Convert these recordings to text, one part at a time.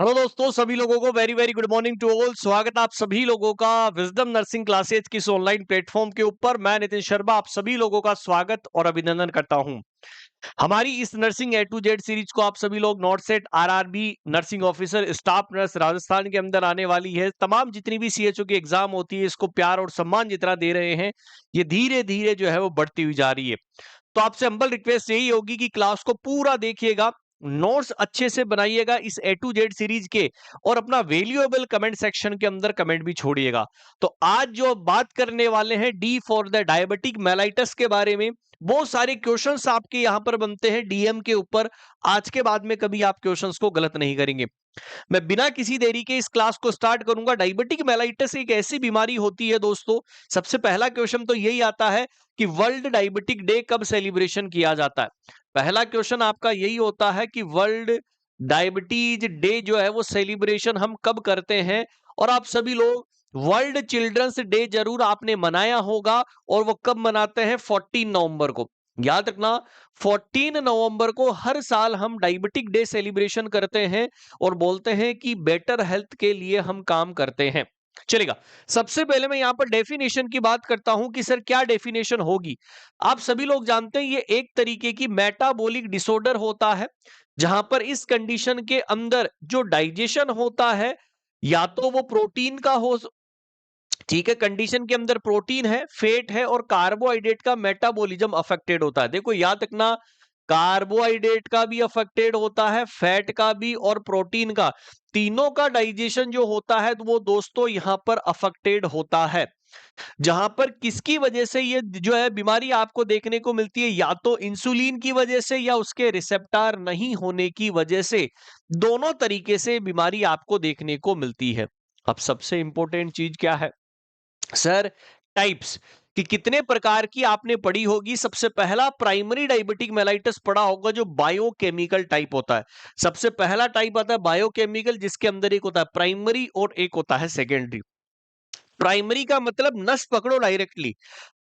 Hello दोस्तों, सभी लोगों को very very good morning to all. स्वागत है आप सभी लोगों का विजडम नर्सिंग क्लासेज की इस ऑनलाइन प्लेटफॉर्म के ऊपर। मैं नितिन शर्मा आप सभी लोगों का स्वागत और अभिनंदन करता हूं। हमारी इस nursing A to Z series को आप सभी लोग NORCET RRB nursing officer staff nurse Rajasthan के अंदर आने वाली है, तमाम जितनी भी सीएचओ की एग्जाम होती है, इसको प्यार और सम्मान जितना दे रहे हैं, ये धीरे धीरे जो है वो बढ़ती हुई जा रही है। तो आपसे हम्बल रिक्वेस्ट यही होगी कि क्लास को पूरा देखिएगा, नोट्स अच्छे से बनाइएगा इस ए टू जेड सीरीज के, और अपना वैल्यूएबल कमेंट सेक्शन के अंदर कमेंट भी छोड़िएगा। तो आज जो बात करने वाले हैं D for the diabetic mellitus के बारे में, बहुत सारे क्वेश्चंस आपके यहां पर बनते हैं डीएम के ऊपर। आज के बाद में कभी आप क्वेश्चंस को गलत नहीं करेंगे। मैं बिना किसी देरी के इस क्लास को स्टार्ट करूंगा। डायबिटिक मेलाइटिस एक ऐसी बीमारी होती है दोस्तों, सबसे पहला क्वेश्चन तो यही आता है कि वर्ल्ड डायबिटिक डे कब सेलिब्रेशन किया जाता है। पहला क्वेश्चन आपका यही होता है कि वर्ल्ड डायबिटीज डे जो है वो सेलिब्रेशन हम कब करते हैं। और आप सभी लोग वर्ल्ड चिल्ड्रंस डे जरूर आपने मनाया होगा, और वो कब मनाते हैं? 14 नवंबर को। याद रखना, 14 नवंबर को हर साल हम डायबिटिक डे सेलिब्रेशन करते हैं और बोलते हैं कि बेटर हेल्थ के लिए हम काम करते हैं। चलेगा, सबसे पहले मैं यहां पर डेफिनेशन की बात करता हूं कि सर क्या डेफिनेशन होगी। आप सभी लोग जानते हैं ये एक तरीके की मेटाबॉलिक डिसऑर्डर होता है, जहां पर इस कंडीशन के अंदर जो डाइजेशन होता है, या तो वो प्रोटीन का हो, ठीक है, कंडीशन के अंदर प्रोटीन है, फैट है और कार्बोहाइड्रेट का मेटाबॉलिज्म अफेक्टेड होता है। देखो याद रखना, कार्बोहाइड्रेट का भी अफेक्टेड होता है, फैट का भी और प्रोटीन का, तीनों का डाइजेशन जो होता है तो वो दोस्तों यहां पर अफेक्टेड होता है। जहां पर किसकी वजह से ये जो है बीमारी आपको देखने को मिलती है, या तो इंसुलिन की वजह से या उसके रिसेप्टर नहीं होने की वजह से। दोनों तरीके से बीमारी आपको देखने को मिलती है। अब सबसे इंपॉर्टेंट चीज क्या है सर? टाइप्स, कि कितने प्रकार की आपने पढ़ी होगी। सबसे पहला प्राइमरी डायबिटिक मेलाइटिस पढ़ा होगा, जो बायोकेमिकल टाइप होता है। सबसे पहला टाइप आता है बायोकेमिकल, जिसके अंदर एक होता है प्राइमरी और एक होता है सेकेंडरी। प्राइमरी का मतलब नस पकड़ो डायरेक्टली,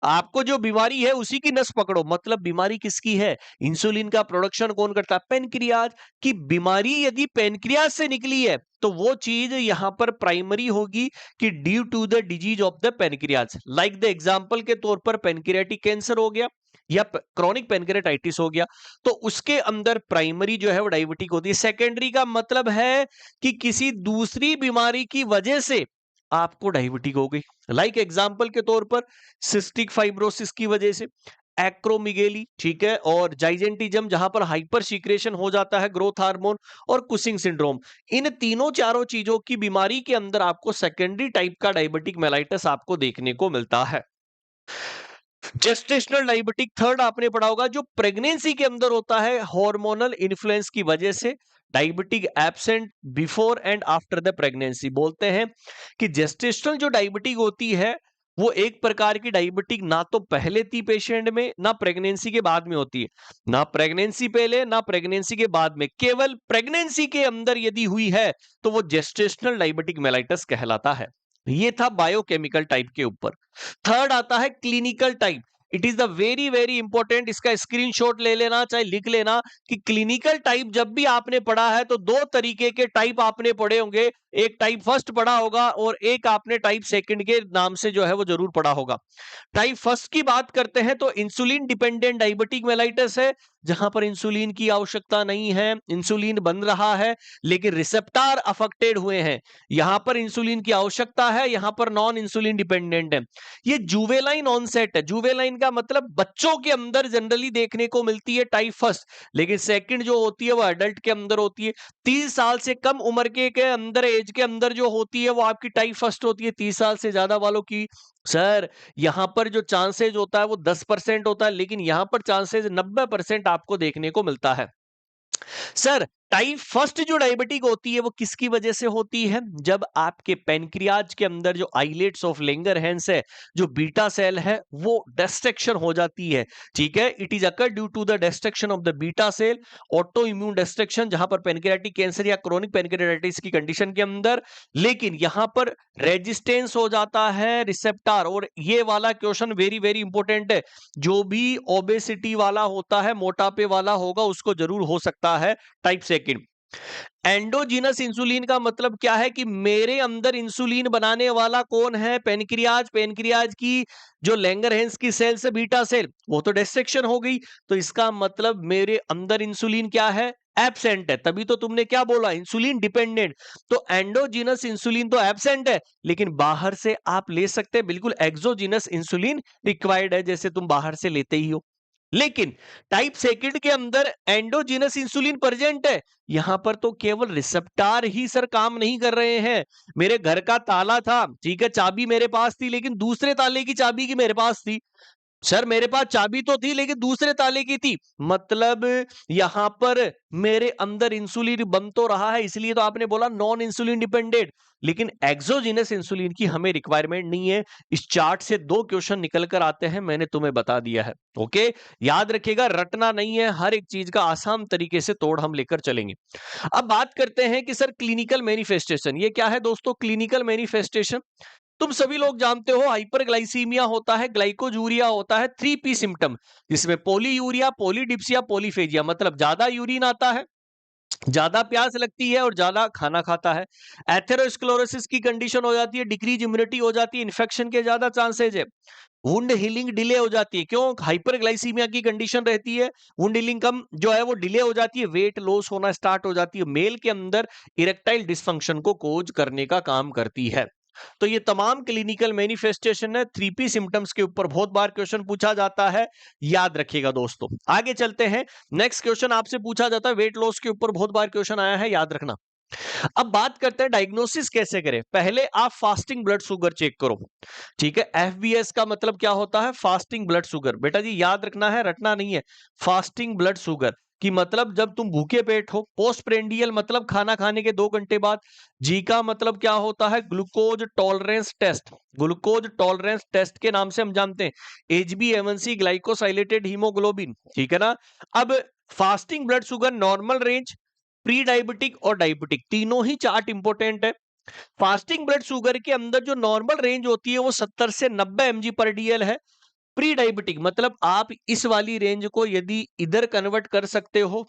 आपको जो बीमारी है उसी की नस पकड़ो। मतलब बीमारी किसकी है? इंसुलिन का प्रोडक्शन कौन करता है? पेनक्रियाज। की बीमारी यदि पेनक्रियाज से निकली है तो वो चीज यहां पर प्राइमरी होगी, कि due to the disease of the pancreas. Like the example के तौर पर पेनक्रियाटिक कैंसर हो गया या क्रॉनिक पेनक्रियाटाइटिस हो गया, तो उसके अंदर प्राइमरी जो है वो डायबिटिक होती है। सेकेंडरी का मतलब है कि किसी दूसरी बीमारी की वजह से आपको डायबिटिक हो गई। लाइक एग्जांपल के तौर पर सिस्टिक फाइब्रोसिस की वजह से, एक्रोमिगेली, ठीक है, और जाइजेंटिज्म, जहां पर हाइपर सीक्रेशन हो जाता है ग्रोथ हार्मोन, और कुशिंग सिंड्रोम। इन तीनों चारों चीजों की बीमारी के अंदर आपको सेकेंडरी टाइप का डायबिटिक मेलाइटिस आपको देखने को मिलता है। जेस्टेशनल डायबिटिक थर्ड आपने पढ़ा होगा, जो प्रेगनेंसी के अंदर होता है हार्मोनल इन्फ्लुएंस की वजह से। Diabetic absent before and after the pregnancy. बोलते हैं कि जेस्टेशनल जो डायबिटिक होती है वो एक प्रकार की डायबिटिक ना तो पहले थी पेशेंट में, ना प्रेगनेंसी के बाद में होती है। ना प्रेगनेंसी पहले ना प्रेगनेंसी के बाद में, केवल प्रेगनेंसी के अंदर यदि हुई है तो वो जेस्टेशनल डायबिटिक मेलाइटिस कहलाता है। ये था बायोकेमिकल टाइप के ऊपर। थर्ड आता है clinical type. It is the very very important, इसका स्क्रीनशॉट ले लेना, चाहे लिख लेना, कि क्लिनिकल टाइप जब भी आपने पढ़ा है तो दो तरीके के टाइप आपने पढ़े होंगे। एक टाइप फर्स्ट पढ़ा होगा और एक आपने टाइप सेकंड के नाम से जो है वो जरूर पढ़ा होगा। टाइप फर्स्ट की बात करते हैं तो इंसुलिन डिपेंडेंट डायबिटिक मेलाइटिस है, जहां पर इंसुलिन की आवश्यकता नहीं है, इंसुलिन बन रहा है लेकिन रिसेप्टर अफेक्टेड हुए हैं। यहां पर इंसुलिन की आवश्यकता है, यहां पर नॉन इंसुलिन डिपेंडेंट है। ये जुवेलाइन ऑनसेट है। जुवेलाइन का मतलब बच्चों के अंदर जनरली देखने को मिलती है टाइप फर्स्ट, लेकिन सेकंड जो होती है वो एडल्ट के अंदर होती है। 30 साल से कम उम्र के अंदर, एज के अंदर जो होती है वो आपकी टाइप फर्स्ट होती है। 30 साल से ज्यादा वालों की सर यहां पर जो चांसेज होता है वो 10% होता है, लेकिन यहां पर चांसेज 90% आपको देखने को मिलता है। सर टाइप फर्स्ट जो डायबिटिक होती है वो किसकी वजह से होती है? जब आपके पेनक्रियाज के अंदर जो आइलेट्स ऑफ लेंगरहैंस है, जो बीटा सेल है, वो डिस्ट्रक्शन हो जाती है। ठीक है, it is occur due to the destruction of the beta cell, auto immune destruction, जहां पर पेनक्रियाटिक कैंसर या क्रोनिक पेनक्रियाटाइटिस की कंडीशन के अंदर। लेकिन यहां पर रेजिस्टेंस हो जाता है रिसेप्टर। और ये वाला क्वेश्चन वेरी वेरी इंपॉर्टेंट है, जो भी ओबेसिटी वाला होता है, मोटापे वाला होगा, उसको जरूर हो सकता है टाइप सेकंड। एंडोजीनस इंसुलिन का मतलब क्या है कि मेरे अंदर इंसुलिन बनाने वाला कौन है? पेनक्रियाज। पेनक्रियाज की जो लैंगरहेंस की सेल्स है बीटा सेल, वो तो डिस्ट्रक्शन हो गई। तो इसका मतलब मेरे अंदर इंसुलिन क्या है? एब्सेंट है। तभी तो तुमने क्या बोला? Insulin dependent. तो एंडोजीनस इंसुलिन तो एब्सेंट है, लेकिन बाहर से आप ले सकते हैं। बिल्कुल एक्सोजीनस इंसुलिन रिक्वायर्ड है, जैसे तुम बाहर से लेते ही हो। लेकिन टाइप सेकंड के अंदर एंडोजीनस इंसुलिन प्रेजेंट है। यहां पर तो केवल रिसेप्टार ही सर काम नहीं कर रहे हैं। मेरे घर का ताला था, ठीक है, चाबी मेरे पास थी, लेकिन दूसरे ताले की चाबी की मेरे पास थी। सर मेरे पास चाबी तो थी, लेकिन दूसरे ताले की थी। मतलब यहां पर मेरे अंदर इंसुलिन बन तो रहा है, इसलिए तो आपने बोला नॉन इंसुलिन डिपेंडेंट। लेकिन एक्सोजीनस इंसुलिन की हमें रिक्वायरमेंट नहीं है। इस चार्ट से 2 क्वेश्चन निकल कर आते हैं, मैंने तुम्हें बता दिया है। ओके, याद रखिएगा, रटना नहीं है, हर एक चीज का आसान तरीके से तोड़ हम लेकर चलेंगे। अब बात करते हैं कि सर क्लिनिकल मैनिफेस्टेशन, ये क्या है दोस्तों? क्लिनिकल मैनिफेस्टेशन तुम सभी लोग जानते हो, हाइपरग्लाइसीमिया होता है, ग्लाइकोजूरिया होता है, 3P सिम्टम, जिसमें पॉलीयूरिया, पॉलीडिप्सिया, पॉलीफेजिया, मतलब ज्यादा यूरिन आता है, ज्यादा प्यास लगती है और ज्यादा खाना खाता है। एथेरोस्क्लेरोसिस की कंडीशन हो जाती है, डिक्रीज इम्यूनिटी हो जाती है, इन्फेक्शन के ज्यादा चांसेज है। वुंड हीलिंग डिले हो जाती है, क्यों? हाइपरग्लाइसीमिया की कंडीशन रहती है, वुंड हीलिंग कम जो है वो डिले हो जाती है, वेट लॉस होना स्टार्ट हो जाती है, मेल के अंदर इरेक्टाइल डिसफंक्शन को कोज करने का काम करती है। तो ये तमाम क्लिनिकल मैनिफेस्टेशन है। 3P सिम्टम्स के ऊपर बहुत बार क्वेश्चन पूछा जाता है, याद रखिएगा दोस्तों। आगे चलते हैं, नेक्स्ट क्वेश्चन आपसे पूछा जाता है, वेट लॉस के ऊपर बहुत बार क्वेश्चन आया है, याद रखना। अब बात करते हैं डायग्नोसिस कैसे करें। पहले आप फास्टिंग ब्लड शुगर चेक करो, ठीक है। एफबीएस का मतलब क्या होता है? Fasting blood sugar. बेटा जी याद रखना है, रटना नहीं है। फास्टिंग ब्लड शुगर की मतलब जब तुम भूखे पेट हो। पोस्ट प्रेंडियल मतलब खाना खाने के 2 घंटे बाद। जी का मतलब क्या होता है? Glucose tolerance test. Glucose tolerance test के नाम से हम जानते हैं। HbA1c ग्लाइकोसाइलेटेड हीमोग्लोबिन, ठीक है ना। अब fasting blood sugar, normal range, pre diabetic और डायबिटिक, तीनों ही चार्ट इंपॉर्टेंट है। फास्टिंग ब्लड शुगर के अंदर जो नॉर्मल रेंज होती है वो 70 से 90 mg पर डीएल है। प्री डायबिटिक मतलब आप इस वाली रेंज को यदि इधर कन्वर्ट कर सकते हो,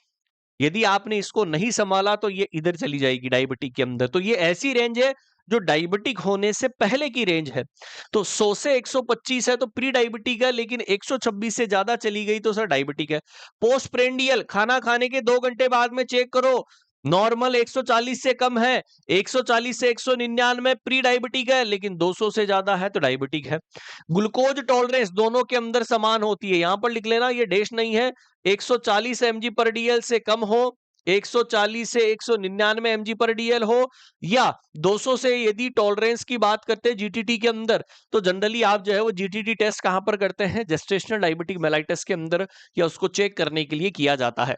यदि आपने इसको नहीं संभाला तो ये इधर चली जाएगी डायबिटिक के अंदर। तो ये ऐसी रेंज है जो डायबिटिक होने से पहले की रेंज है। तो 100 से 125 है तो प्री डायबिटिक है, लेकिन 126 से ज्यादा चली गई तो सर डायबिटिक है। पोस्ट प्रेंडियल खाना खाने के 2 घंटे बाद में चेक करो, नॉर्मल 140 से कम है, 140 से 199 प्री डायबिटिक है, लेकिन 200 से ज्यादा है तो डायबिटिक है। ग्लूकोज टॉलरेंस दोनों के अंदर समान होती है, यहां पर लिख लेना, ये डैश नहीं है। 140 mg पर डीएल से कम हो, 140 से 199 mg पर डीएल हो, या 200 से यदि टॉलरेंस की बात करते हैं जीटीटी के अंदर, तो जनरली आप जो है वो जीटीटी टेस्ट कहां पर करते हैं? जेस्टेशनल डायबिटिक मेलाइटस के अंदर, या उसको चेक करने के लिए किया जाता है।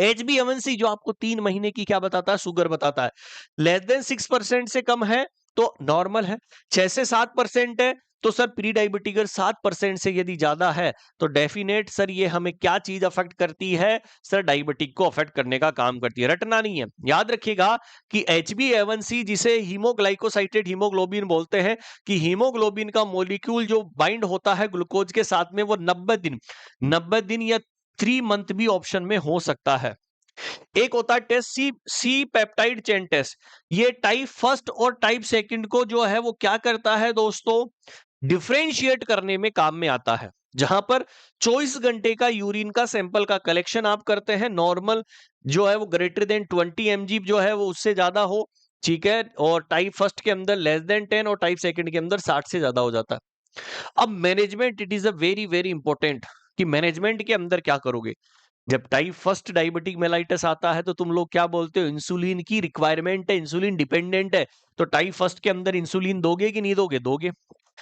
HbA1c जो आपको 3 महीने की क्या बताता है? शुगर बताता है। लेस देन 6% से कम है तो नॉर्मल है, 6 से 7% है तो सर प्री डायबिटिक, 7% से यदि ज्यादा है तो डेफिनेट सर ये हमें क्या चीज अफेक्ट करती है? सर डायबिटिक को अफेक्ट करने का काम करती है। रटना नहीं है, याद रखिएगा कि HbA1c जिसे हीमोग्लाइकोसाइटेड हीमोग्लोबिन बोलते हैं, कि हीमोग्लोबिन का मॉलिक्यूल जो बाइंड होता है ग्लूकोज के साथ में वो 90 दिन या 3 मंथ भी ऑप्शन में हो सकता है। एक होता है test C peptide chain test. ये टाइप फर्स्ट और टाइप सेकंड को जो है वो क्या करता है दोस्तों? डिफरेंशिएट करने में काम में आता है। जहां पर 24 घंटे का यूरिन का सैंपल का कलेक्शन आप करते हैं, नॉर्मल जो है वो ग्रेटर देन 20 mg जो है वो उससे ज्यादा हो, ठीक है, और टाइप फर्स्ट के अंदर लेस देन 10 और टाइप सेकंड के अंदर 60 से ज्यादा हो जाता है। अब management, it is a very very important, कि मैनेजमेंट के अंदर क्या करोगे? जब टाइप फर्स्ट डायबिटिक मेलाइटस आता है तो तुम लोग क्या बोलते हो? इंसुलिन की रिक्वायरमेंट है, इंसुलिन डिपेंडेंट है। तो टाइप फर्स्ट के अंदर इंसुलिन दोगे कि नहीं दोगे? दोगे।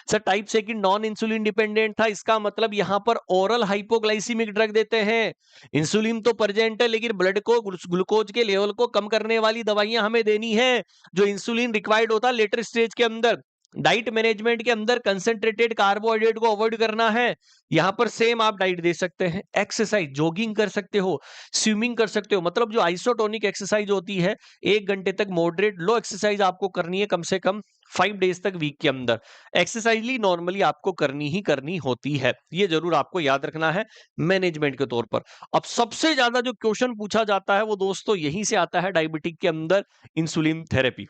Sir type second non insulin dependent था, इसका मतलब यहां पर ओरल हाइपोग्लाइसीमिक ड्रग देते हैं। इंसुलिन तो प्रेजेंट है, लेकिन ब्लड को ग्लूकोज के लेवल को कम करने वाली दवाइयां हमें देनी है, जो इंसुलिन रिक्वायर्ड होता है लेटर स्टेज के अंदर। डाइट मैनेजमेंट के अंदर कंसंट्रेटेड कार्बोहाइड्रेट को अवॉइड करना है, यहां पर सेम आप डाइट दे सकते हैं। एक्सरसाइज, जॉगिंग कर सकते हो, स्विमिंग कर सकते हो, मतलब जो आइसोटोनिक एक्सरसाइज होती है 1 घंटे तक मॉडरेट लो एक्सरसाइज आपको करनी है, कम से कम 5 डेज तक वीक के अंदर। एक्सरसाइज नॉर्मली आपको करनी ही करनी होती है, ये जरूर आपको याद रखना है मैनेजमेंट के तौर पर। अब सबसे ज्यादा जो क्वेश्चन पूछा जाता है वो दोस्तों यहीं से आता है डायबिटिक के अंदर, इंसुलिन थेरेपी।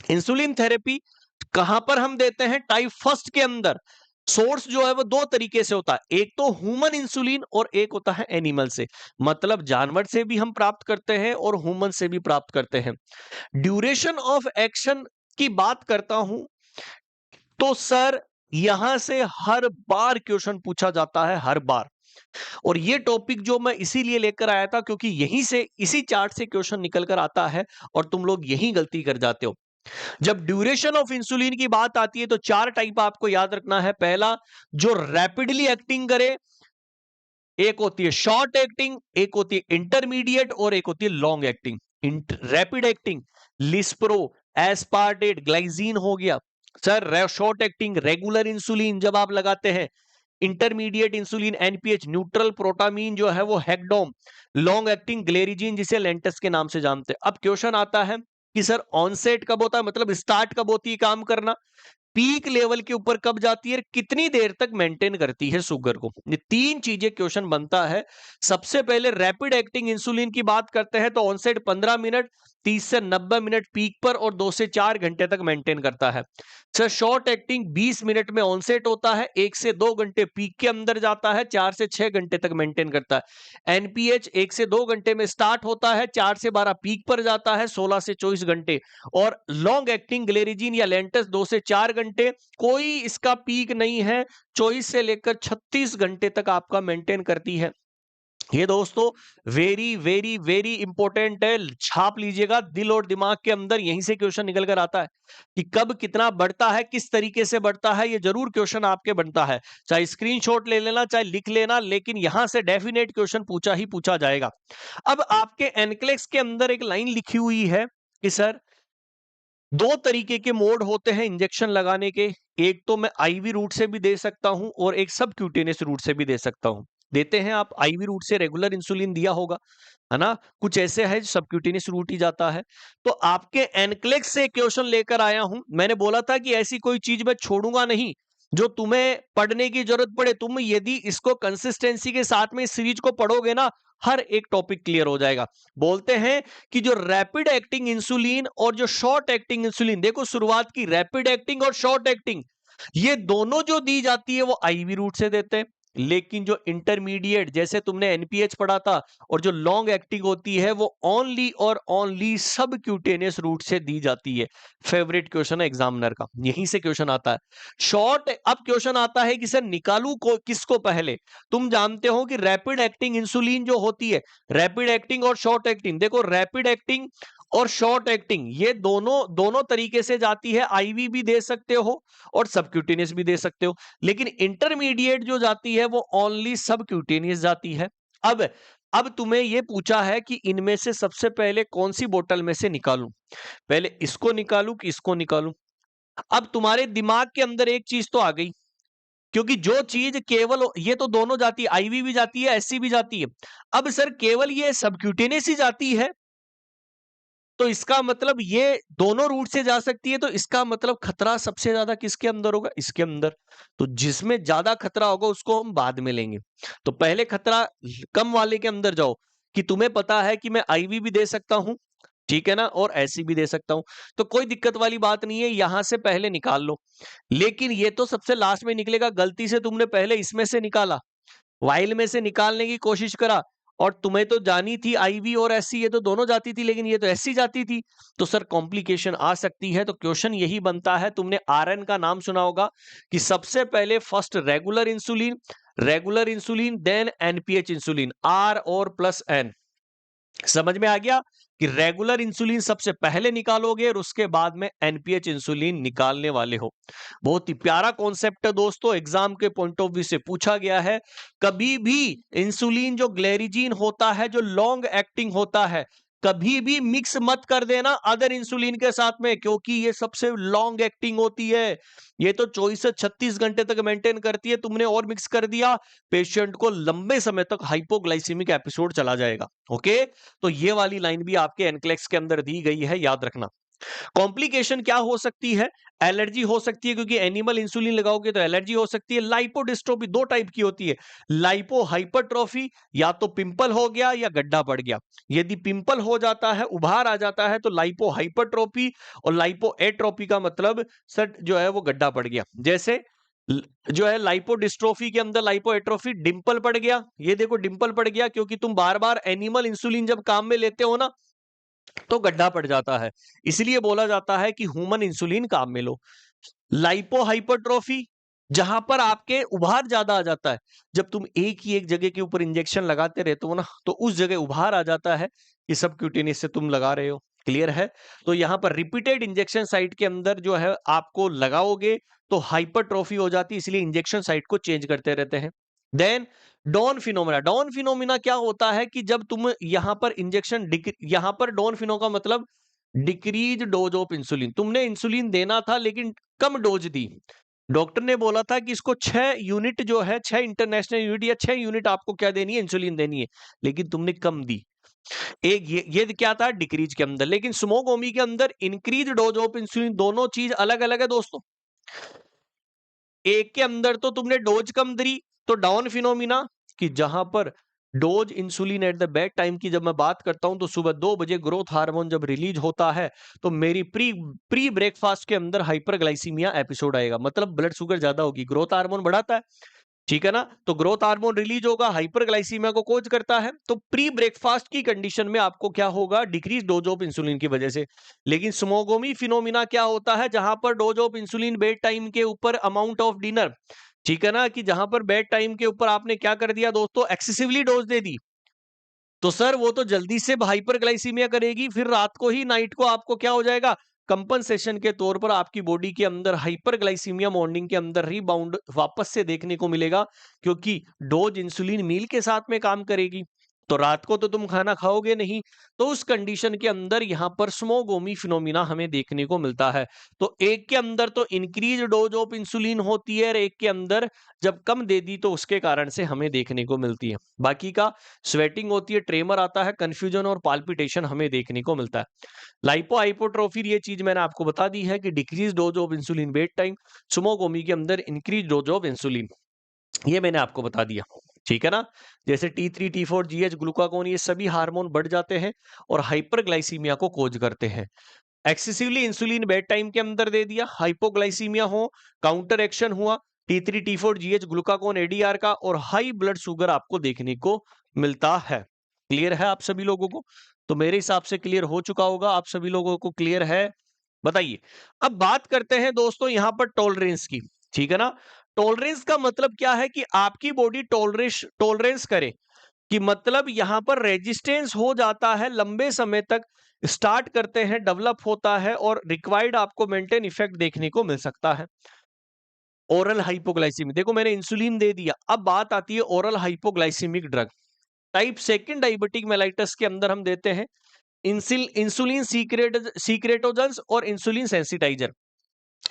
इंसुलिन थेरेपी कहां पर हम देते हैं? टाइप फर्स्ट के अंदर। सोर्स जो है वो दो तरीके से होता है, एक तो ह्यूमन इंसुलिन और एक होता है एनिमल से, मतलब जानवर से भी हम प्राप्त करते हैं और ह्यूमन से भी प्राप्त करते हैं। ड्यूरेशन ऑफ एक्शन की बात करता हूं तो सर यहां से हर बार क्वेश्चन पूछा जाता है, हर बार। और ये टॉपिक जो मैं इसीलिए लेकर आया था क्योंकि यहीं से, इसी चार्ट से क्वेश्चन निकल कर आता है और तुम लोग यही गलती कर जाते हो। जब ड्यूरेशन ऑफ इंसुलिन की बात आती है तो 4 टाइप आपको याद रखना है। पहला, जो रैपिडली एक्टिंग करे, एक होती है शॉर्ट एक्टिंग, एक होती है इंटरमीडिएट और एक होती है long acting. Rapid acting lispro, aspartate, glycine हो गया sir. Short acting regular insulin जब आप लगाते हैं, intermediate insulin NPH, neutral protamine जो है वो हेक्डोम, लॉन्ग एक्टिंग ग्लेरिजीन जिसे लेंटस के नाम से जानते हैं। अब क्वेश्चन आता है कि सर ऑनसेट कब होता है, मतलब स्टार्ट कब होती है काम करना, पीक लेवल के ऊपर कब जाती है, कितनी देर तक मेंटेन करती है शुगर को। ये 3 चीजें क्वेश्चन बनता है। सबसे पहले रैपिड एक्टिंग इंसुलिन की बात करते हैं तो ऑनसेट 15 मिनट, 30 से 90 मिनट पीक पर और 2 से 4 घंटे तक मेंटेन करता है। सर शॉर्ट एक्टिंग 20 मिनट में ऑनसेट होता है, 1 से 2 घंटे पीक के अंदर जाता है, 4 से 6 घंटे तक मेंटेन करता है। एनपीएच 1 से 2 घंटे में स्टार्ट होता है, 4 से 12 पीक पर जाता है, 16 से 24 घंटे। और लॉन्ग एक्टिंग ग्लेरिजीन या लेंटस 2 से 4 घंटे, कोई इसका पीक नहीं है, 24 से लेकर 36 घंटे तक आपका मेंटेन करती है। ये दोस्तों वेरी वेरी वेरी इंपॉर्टेंट है, छाप लीजिएगा दिल और दिमाग के अंदर, यहीं से क्वेश्चन निकल कर आता है कि कब कितना बढ़ता है, किस तरीके से बढ़ता है, ये जरूर क्वेश्चन आपके बनता है। चाहे स्क्रीनशॉट ले लेना, चाहे लिख लेना, लेकिन यहां से डेफिनेट क्वेश्चन पूछा ही पूछा जाएगा। अब आपके एनक्लेक्स के अंदर एक लाइन लिखी हुई है कि सर 2 तरीके के मोड होते हैं इंजेक्शन लगाने के, एक तो मैं आईवी रूट से भी दे सकता हूं और एक सबक्यूटेनियस रूट से भी दे सकता हूं। देते हैं आप आईवी रूट से, रेगुलर इंसुलिन दिया होगा, है ना, कुछ ऐसे है सबक्यूटेनियस रूट ही जाता है। तो आपके एनक्लेक्स से क्वेश्चन लेकर आया हूं। मैंने बोला था कि ऐसी कोई चीज मैं छोड़ूंगा नहीं जो तुम्हें पढ़ने की जरूरत पड़े। तुम यदि इसको कंसिस्टेंसी के साथ में इस सीरीज को पढ़ोगे ना, हर एक टॉपिक क्लियर हो जाएगा। बोलते हैं कि जो रैपिड एक्टिंग इंसुलिन और जो शॉर्ट एक्टिंग इंसुलिन, देखो शुरुआत की रैपिड एक्टिंग और शॉर्ट एक्टिंग, ये दोनों जो दी जाती है वो आईवी रूट से देते हैं। लेकिन जो इंटरमीडिएट, जैसे तुमने एनपीएच पढ़ा था, और जो लॉन्ग एक्टिंग होती है वो ओनली और ओनली सब क्यूटेनियस रूट से दी जाती है। फेवरेट क्वेश्चन है एग्जामिनर का, यहीं से क्वेश्चन आता है। शॉर्ट, अब क्वेश्चन आता है कि सर निकालू को किसको पहले। तुम जानते हो कि रैपिड एक्टिंग इंसुलिन जो होती है, रैपिड एक्टिंग और शॉर्ट एक्टिंग, देखो रैपिड एक्टिंग और शॉर्ट एक्टिंग ये दोनों दोनों तरीके से जाती है, आईवी भी दे सकते हो और सबक्यूटेनियस भी दे सकते हो। लेकिन इंटरमीडिएट जो जाती है वो ओनली सबक्यूटेनियस जाती है। अब तुम्हें यह पूछा है कि इनमें से सबसे पहले कौन सी बोतल में से निकालूं, पहले इसको निकालूं कि इसको निकालूं। अब तुम्हारे दिमाग के अंदर एक चीज तो आ गई, क्योंकि जो चीज केवल, ये तो दोनों जाती है, आईवी भी जाती है, एससी भी जाती है। अब सर केवल ये सबक्यूटेनियस ही जाती है, तो इसका मतलब ये दोनों रूट से जा सकती है, तो इसका मतलब खतरा सबसे ज्यादा किसके अंदर होगा, इसके अंदर। तो जिसमें ज्यादा खतरा होगा उसको हम बाद में लेंगे। तो पहले खतरा कम वाले के अंदर जाओ, कि तुम्हें पता है कि मैं आईवी भी दे सकता हूं, ठीक है ना, और ऐसी भी दे सकता हूं, तो कोई दिक्कत वाली बात नहीं है, यहां से पहले निकाल लो। लेकिन ये तो सबसे लास्ट में निकलेगा, गलती से तुमने पहले इसमें से निकाला, वाइल में से निकालने की कोशिश करा, और तुम्हें तो जानी थी आईवी और एससी, ये तो दोनों जाती थी, लेकिन ये तो एससी जाती थी, तो सर कॉम्प्लिकेशन आ सकती है। तो क्वेश्चन यही बनता है, तुमने आरएन का नाम सुना होगा कि सबसे पहले first regular insulin then NPH insulin, R और प्लस एन। समझ में आ गया कि रेगुलर इंसुलिन सबसे पहले निकालोगे और उसके बाद में एनपीएच इंसुलिन निकालने वाले हो। बहुत ही प्यारा कॉन्सेप्ट है दोस्तों, एग्जाम के पॉइंट ऑफ व्यू से पूछा गया है। कभी भी इंसुलिन जो ग्लेरिजीन होता है, जो लॉन्ग एक्टिंग होता है, कभी भी मिक्स मत कर देना अदर इंसुलिन के साथ में, क्योंकि ये सबसे लॉन्ग एक्टिंग होती है। ये तो 24 से 36 घंटे तक मेंटेन करती है। तुमने और मिक्स कर दिया, पेशेंट को लंबे समय तक हाइपोग्लाइसीमिक एपिसोड चला जाएगा। ओके, तो ये वाली लाइन भी आपके एनक्लेक्स के अंदर दी गई है, याद रखना। कॉम्प्लिकेशन क्या हो सकती है? एलर्जी हो सकती है, क्योंकि एनिमल इंसुलिन लगाओगे तो एलर्जी हो सकती है। लाइपोडिस्ट्रोफी दो टाइप की होती है, लाइपो हाइपरट्रॉफी, या तो पिंपल हो गया या गड्ढा पड़ गया। यदि पिंपल हो जाता है, उभार आ जाता है, तो लाइपो हाइपरट्रॉफी, और लाइपो एट्रोफी का मतलब सर जो है वो गड्ढा पड़ गया। जैसे जो है लाइपोडिस्ट्रोफी के अंदर लाइपो एट्रोफी, डिंपल पड़ गया। ये देखो डिंपल पड़ गया, क्योंकि तुम बार बार एनिमल इंसुलिन जब काम में लेते हो ना, तो गड्ढा पड़ जाता है। इसलिए बोला जाता है कि ह्यूमन इंसुलिन काम में लो। लाइपो हाइपरट्रॉफी, जहां पर आपके उभार ज्यादा आ जाता है। जब तुम एक ही एक जगह के ऊपर इंजेक्शन लगाते रहते हो ना, तो उस जगह उभार आ जाता है कि सबक्यूटेनियस से तुम लगा रहे हो। क्लियर है? तो यहां पर रिपीटेड इंजेक्शन साइट के अंदर जो है आपको लगाओगे तो हाइपरट्रॉफी हो जाती है, इसलिए इंजेक्शन साइट को चेंज करते रहते हैं। Then dawn phenomena. Dawn phenomena क्या होता है कि जब तुम यहां पर इंजेक्शन यहां पर डॉन फिनो का मतलब डिक्रीज डोज ऑफ इंसुलिन। तुमने इंसुलिन देना था लेकिन कम डोज दी। डॉक्टर ने बोला था कि इसको 6 यूनिट जो है, 6 इंटरनेशनल यूनिट या 6 यूनिट आपको क्या देनी है, इंसुलिन देनी है, लेकिन तुमने कम दी। एक ये क्या था, डिक्रीज के अंदर। लेकिन स्मोगोमी के अंदर इंक्रीज डोज ऑफ इंसुलिन, दोनों चीज अलग अलग है दोस्तों। एक के अंदर तो तुमने डोज कम दी, तो डाउन फिनोमिना, कि जहां पर dose insulin at the bed time की जब मैं बात करता हूं, तो सुबह 2 बजे ग्रोथ हार्मोन जब रिलीज होता है, तो मेरी प्री ब्रेकफास्ट के अंदर हाइपरग्लाइसीमिया एपिसोड आएगा, मतलब ब्लड शुगर ज्यादा होगी। ग्रोथ हार्मोन बढ़ाता है, ठीक है ना, तो ग्रोथ हार्मोन रिलीज होगा, हाइपरग्लाइसीमिया को कोज करता है। तो प्री ब्रेकफास्ट की कंडीशन में आपको क्या होगा, डिक्रीज डोज ऑफ इंसुलिन की वजह से। लेकिन स्मोगोमी फिनोमिना क्या होता है, जहां पर dose of insulin bed time के ऊपर अमाउंट ऑफ डिनर, ठीक है ना, कि जहां पर बेड टाइम के ऊपर आपने क्या कर दिया दोस्तों, एक्सेसिवली डोज दे दी, तो सर वो तो जल्दी से हाइपरग्लाइसीमिया करेगी। फिर रात को ही, नाइट को आपको क्या हो जाएगा, कंपनसेशन के तौर पर आपकी बॉडी के अंदर हाइपरग्लाइसीमिया मॉर्निंग के अंदर रीबाउंड वापस से देखने को मिलेगा, क्योंकि डोज इंसुलिन मील के साथ में काम करेगी। तो रात को तो तुम खाना खाओगे नहीं, तो उस कंडीशन के अंदर यहां पर स्मोगोमी फिनोमिना हमें देखने को मिलता है। तो एक के अंदर तो इंक्रीज डोज ऑफ इंसुलिन होती है, और एक के अंदर जब कम दे दी तो उसके कारण से हमें देखने को मिलती है। बाकी का स्वेटिंग होती है, ट्रेमर आता है, कंफ्यूजन और पाल्पिटेशन हमें देखने को मिलता है। लाइपो हाइपोट्रोफी, ये चीज मैंने आपको बता दी है कि decrease dose of insulin bed time, स्मोगोमी के अंदर इंक्रीज डोज ऑफ इंसुलिन, ये मैंने आपको बता दिया, ठीक है ना। जैसे T3 T4 GH ग्लूकागोन, ये सभी हार्मोन बढ़ जाते हैं और हाइपरग्लाइसीमिया को कोज करते हैं। एक्सेसिवली इंसुलिन बेड टाइम के अंदर दे दिया, हाइपोग्लाइसीमिया हो, काउंटर एक्शन हुआ, T3 T4 GH glucagon ADR का, और हाई ब्लड शुगर आपको देखने को मिलता है। क्लियर है आप सभी लोगों को? तो मेरे हिसाब से क्लियर हो चुका होगा, आप सभी लोगों को क्लियर है? बताइए। अब बात करते हैं दोस्तों यहां पर टॉलरेंस की, ठीक है ना। टॉलरेंस का मतलब क्या है, कि आपकी बॉडी टॉलरेंस टॉलरेंस करे, कि मतलब यहां पर रेजिस्टेंस हो जाता है लंबे समय तक, स्टार्ट करते हैं, डेवलप होता है, और रिक्वायर्ड आपको मेंटेन इफेक्ट देखने को मिल सकता है। ओरल हाइपोग्लाइसीमिक, देखो मैंने इंसुलिन दे दिया, अब बात आती है oral hypoglycaemic drug. Type second diabetic mellitus के अंदर हम देते हैं इंसुलिन सीक्रेटोजेंस और इंसुलिन सेंसिटाइजर।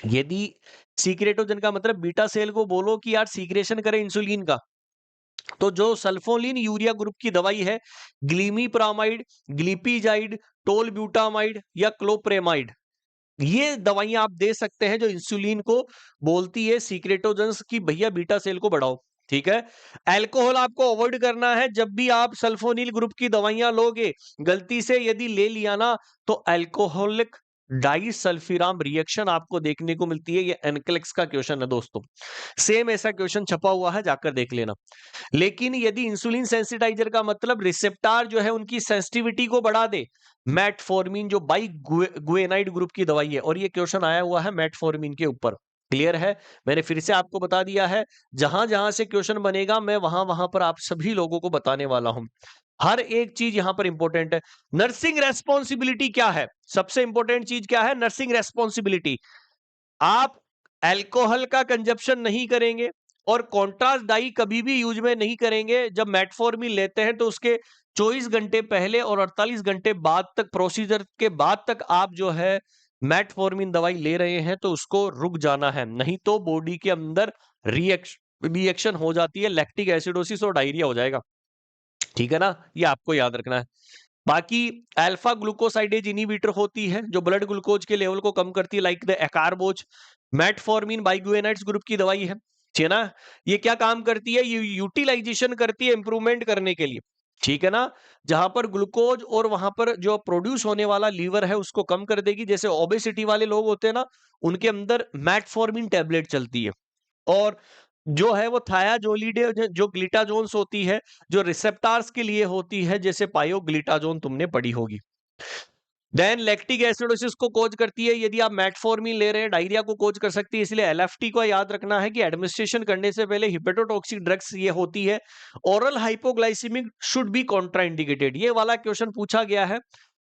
यदि सीक्रेटोजन का मतलब बीटा सेल को बोलो कि यार सीक्रेशन करे इंसुलिन का, तो जो सल्फोलिन यूरिया ग्रुप की दवाई है, ग्लीमीप्रामाइड, ग्लिपिजाइड, टोलब्यूटामाइड या क्लोप्रेमाइड, ये दवाइयां आप दे सकते हैं जो इंसुलिन को बोलती है सीक्रेटोजेंस की भैया बीटा सेल को बढ़ाओ, ठीक है। अल्कोहल आपको अवॉइड करना है, जब भी आप सल्फोनिल ग्रुप की दवाइयां लोगे, गलती से यदि ले लिया ना, तो अल्कोहलिक डाइसल्फिराम रिएक्शन आपको देखने को मिलती है। ये एनक्लेक्स का क्वेश्चन है दोस्तों, सेम ऐसा क्वेश्चन छपा हुआ है, जाकर देख लेना। लेकिन यदि इंसुलिन सेंसिटाइजर का मतलब रिसेप्टर जो है उनकी सेंसिटिविटी को बढ़ा दे, मेटफॉर्मिन जो बाई गुएनाइड ग्रुप की दवाई है, और ये क्वेश्चन आया हुआ है मेटफॉर्मिन के ऊपर। क्लियर है? मैंने फिर से आपको बता दिया है, जहां जहां से क्वेश्चन बनेगा मैं वहां वहां पर आप सभी लोगों को बताने वाला हूं। हर एक चीज यहां पर इंपॉर्टेंट है। नर्सिंग रेस्पॉन्सिबिलिटी क्या है, सबसे इंपॉर्टेंट चीज क्या है, नर्सिंग रेस्पॉन्सिबिलिटी। आप अल्कोहल का कंजप्शन नहीं करेंगे, और कॉन्ट्रास्ट डाई कभी भी यूज में नहीं करेंगे। जब मेटफॉर्मिन लेते हैं तो उसके 24 घंटे पहले और 48 घंटे बाद तक, प्रोसीजर के बाद तक आप जो है मेटफॉर्मिन दवाई ले रहे हैं तो उसको रुक जाना है, नहीं तो बॉडी के अंदर रिएक्शन हो जाती है, लैक्टिक एसिडोसिस और डायरिया हो जाएगा। ठीक है ना, ये आपको याद रखना है। बाकी अल्फा ग्लूकोसाइडेज इनहिबिटर होती है जो ब्लड ग्लूकोज के लेवल को कम करती है, लाइक द एकारबोज। मेटफॉर्मिन बाइगुएनाइड्स ग्रुप की दवाई है, ठीक है ना। ये क्या काम करती है, ये यूटिलाइजेशन करती है इंप्रूवमेंट करने के लिए, ठीक है ना। जहां पर ग्लूकोज और वहां पर जो प्रोड्यूस होने वाला लीवर है उसको कम कर देगी। जैसे ओबेसिटी वाले लोग होते हैं ना, उनके अंदर मेटफॉर्मिन टैबलेट चलती है। और जो है वो थायाजोलिडे जो ग्लिटाजोन्स होती है, जो रिसेप्टार्स के लिए होती है, जैसे पायोग्लिटाजोन तुमने पढ़ी होगी। देन लैक्टिक एसिडोसिस को कोज करती है, यदि आप मेटफॉर्मिन ले रहे हैं, डायरिया को कोज कर सकती है। इसलिए एलएफटी को याद रखना है कि एडमिनिस्ट्रेशन करने से पहले हिपेटोटॉक्सिक ड्रग्स ये होती है। Oral hypoglycaemic should be contraindicated, ये वाला क्वेश्चन पूछा गया है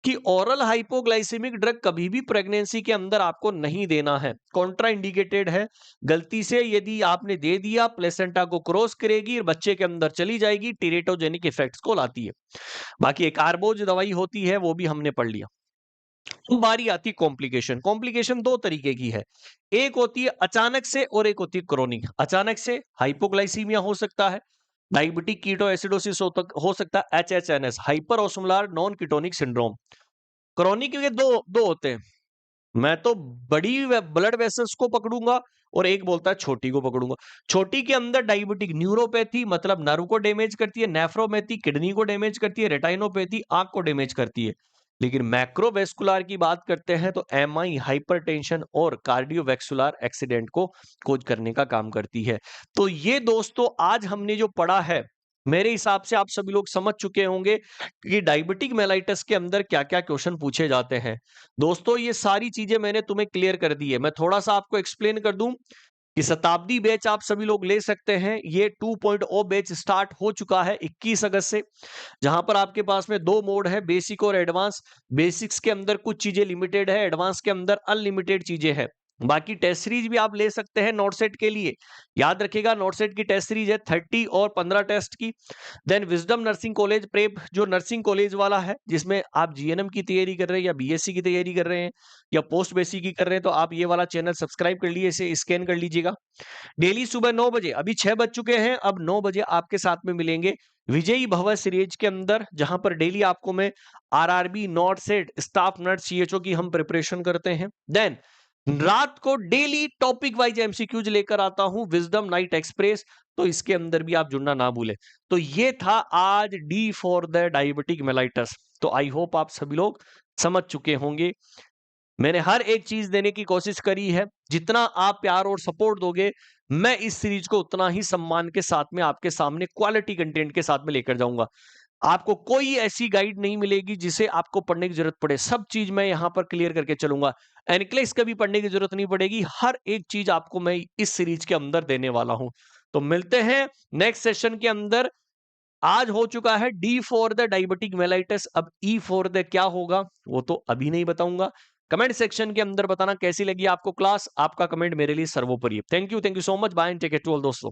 कि ओरल हाइपोग्लाइसेमिक ड्रग कभी भी प्रेगनेंसी के अंदर आपको नहीं देना है, कॉन्ट्राइंडिकेटेड है। गलती से यदि आपने दे दिया, प्लेसेंटा को क्रॉस करेगी, बच्चे के अंदर चली जाएगी, टेरेटोजेनिक इफेक्ट्स को लाती है। बाकी एक कार्बोज दवाई होती है, वो भी हमने पढ़ लिया। बारी आती कॉम्प्लिकेशन। कॉम्प्लिकेशन दो तरीके की है, एक होती है अचानक से और एक होती है क्रोनिक। अचानक से हाइपोग्लाइसीमिया हो सकता है, डायबिटिक कीटो एसिडोसिस हो सकता है, HHNS hyperosmolar non ketonic syndrome. Chronic के दो दो होते हैं, मैं तो बड़ी ब्लड वेसल्स को पकड़ूंगा और एक बोलता है छोटी को पकड़ूंगा। छोटी के अंदर डायबिटिक न्यूरोपैथी मतलब नर्व को डैमेज करती है, नेफ्रोपैथी किडनी को डैमेज करती है, रेटाइनोपैथी आंख को डैमेज करती है। लेकिन मैक्रोवेस्कुलर की बात करते हैं तो एमआई हाइपरटेंशन और कार्डियोवैस्कुलर एक्सीडेंट को खोज करने का काम करती है। तो ये दोस्तों आज हमने जो पढ़ा है, मेरे हिसाब से आप सभी लोग समझ चुके होंगे कि डायबिटिक मेलाइटिस के अंदर क्या क्या क्वेश्चन पूछे जाते हैं। दोस्तों ये सारी चीजें मैंने तुम्हें क्लियर कर दी है। मैं थोड़ा सा आपको एक्सप्लेन कर दूं कि शताब्दी बैच आप सभी लोग ले सकते हैं। ये 2.0 बैच स्टार्ट हो चुका है 21 अगस्त से, जहां पर आपके पास में दो मोड है, बेसिक और एडवांस। बेसिक्स के अंदर कुछ चीजें लिमिटेड है, एडवांस के अंदर अनलिमिटेड चीजें हैं। बाकी टेस्ट सीरीज भी आप ले सकते हैं नोटसेट के लिए। याद रखिएगा नोटसेट की टेस्ट सीरीज है 30 और 15 टेस्ट की। Then Wisdom nursing college prep जो नर्सिंग कॉलेज वाला है, जिसमें आप जीएनएम की तैयारी कर रहे हैं या बीएससी की तैयारी कर रहे हैं या पोस्ट बेसिक की कर रहे हैं, तो आप ये वाला चैनल सब्सक्राइब कर लीजिए, इसे स्कैन कर लीजिएगा। डेली सुबह 9 बजे, अभी 6 बज चुके हैं, अब 9 बजे आपके साथ में मिलेंगे विजयी भव सीरीज के अंदर, जहां पर डेली आपको मैं RRB not set staff nurse CHO की हम प्रिपरेशन करते हैं। देन रात को डेली टॉपिक वाइज एमसीक्यूज लेकर आता हूं विजडम नाइट एक्सप्रेस, तो इसके अंदर भी आप जुड़ना ना भूलें। तो ये था आज D for the diabetic mellitus. तो आई होप आप सभी लोग समझ चुके होंगे। मैंने हर एक चीज देने की कोशिश करी है, जितना आप प्यार और सपोर्ट दोगे मैं इस सीरीज को उतना ही सम्मान के साथ में आपके सामने क्वालिटी कंटेंट के साथ में लेकर जाऊंगा। आपको कोई ऐसी गाइड नहीं मिलेगी जिसे आपको पढ़ने की जरूरत पड़े, सब चीज मैं यहां पर क्लियर करके चलूंगा। एनक्लेस कभी पढ़ने की जरूरत नहीं पड़ेगी, हर एक चीज आपको मैं इस सीरीज के अंदर देने वाला हूं। तो मिलते हैं नेक्स्ट सेशन के अंदर। आज हो चुका है D for the diabetic mellitus, अब ई फॉर द क्या होगा वो तो अभी नहीं बताऊंगा। कमेंट सेक्शन के अंदर बताना कैसी लगी आपको क्लास, आपका कमेंट मेरे लिए सर्वोपरि है। Thank you so much, bye and take care to all दोस्तों।